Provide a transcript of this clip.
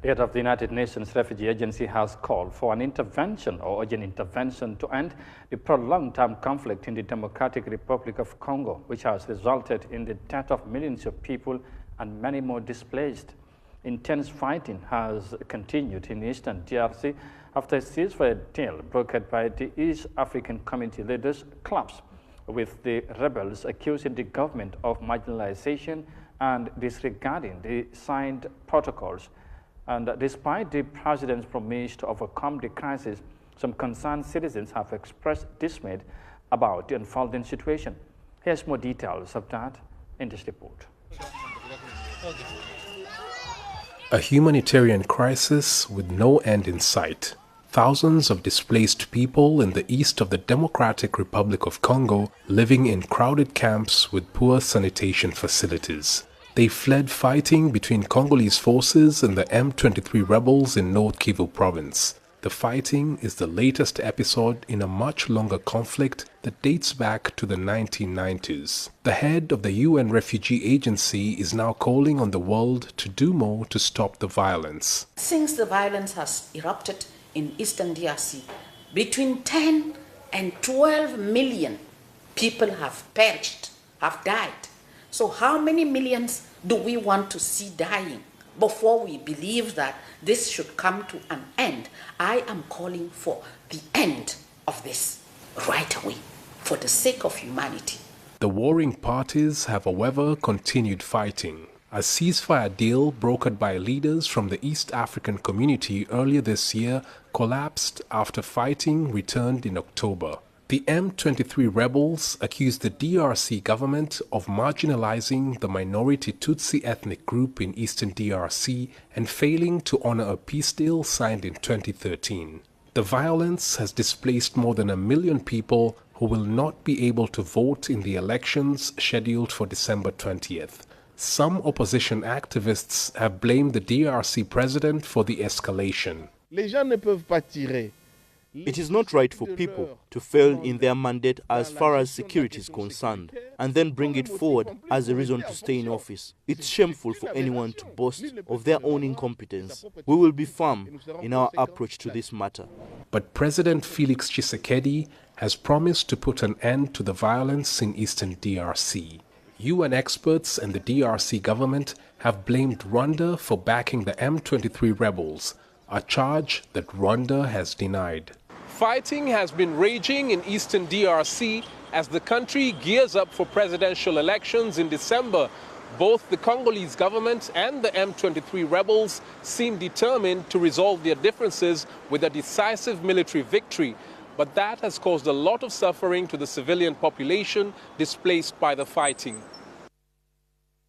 The head of the United Nations Refugee Agency has called for an intervention or urgent intervention to end the prolonged term conflict in the Democratic Republic of Congo, which has resulted in the death of millions of people and many more displaced. Intense fighting has continued in eastern DRC after a ceasefire deal brokered by the East African Community leaders collapsed, with the rebels accusing the government of marginalization and disregarding the signed protocols. And despite the president's promise to overcome the crisis, some concerned citizens have expressed dismay about the unfolding situation. Here's more details of that in this report. A humanitarian crisis with no end in sight. Thousands of displaced people in the east of the Democratic Republic of Congo living in crowded camps with poor sanitation facilities. They fled fighting between Congolese forces and the M23 rebels in North Kivu province. The fighting is the latest episode in a much longer conflict that dates back to the 1990s. The head of the UN Refugee Agency is now calling on the world to do more to stop the violence. Since the violence has erupted in eastern DRC, between 10 and 12 million people have perished, have died. So how many millions do we want to see dying before we believe that this should come to an end? I am calling for the end of this right away, for the sake of humanity. The warring parties have, however, continued fighting. A ceasefire deal brokered by leaders from the East African Community earlier this year collapsed after fighting returned in October. The M23 rebels accused the DRC government of marginalizing the minority Tutsi ethnic group in eastern DRC and failing to honor a peace deal signed in 2013. The violence has displaced more than 1 million people who will not be able to vote in the elections scheduled for December 20th. Some opposition activists have blamed the DRC president for the escalation. Les gens ne peuvent pas tirer. It is not right for people to fail in their mandate as far as security is concerned and then bring it forward as a reason to stay in office. It's shameful for anyone to boast of their own incompetence. We will be firm in our approach to this matter. But President Felix Tshisekedi has promised to put an end to the violence in eastern DRC. UN experts and the DRC government have blamed Rwanda for backing the M23 rebels, a charge that Rwanda has denied. Fighting has been raging in eastern DRC as the country gears up for presidential elections in December. Both the Congolese government and the M23 rebels seem determined to resolve their differences with a decisive military victory. But that has caused a lot of suffering to the civilian population displaced by the fighting.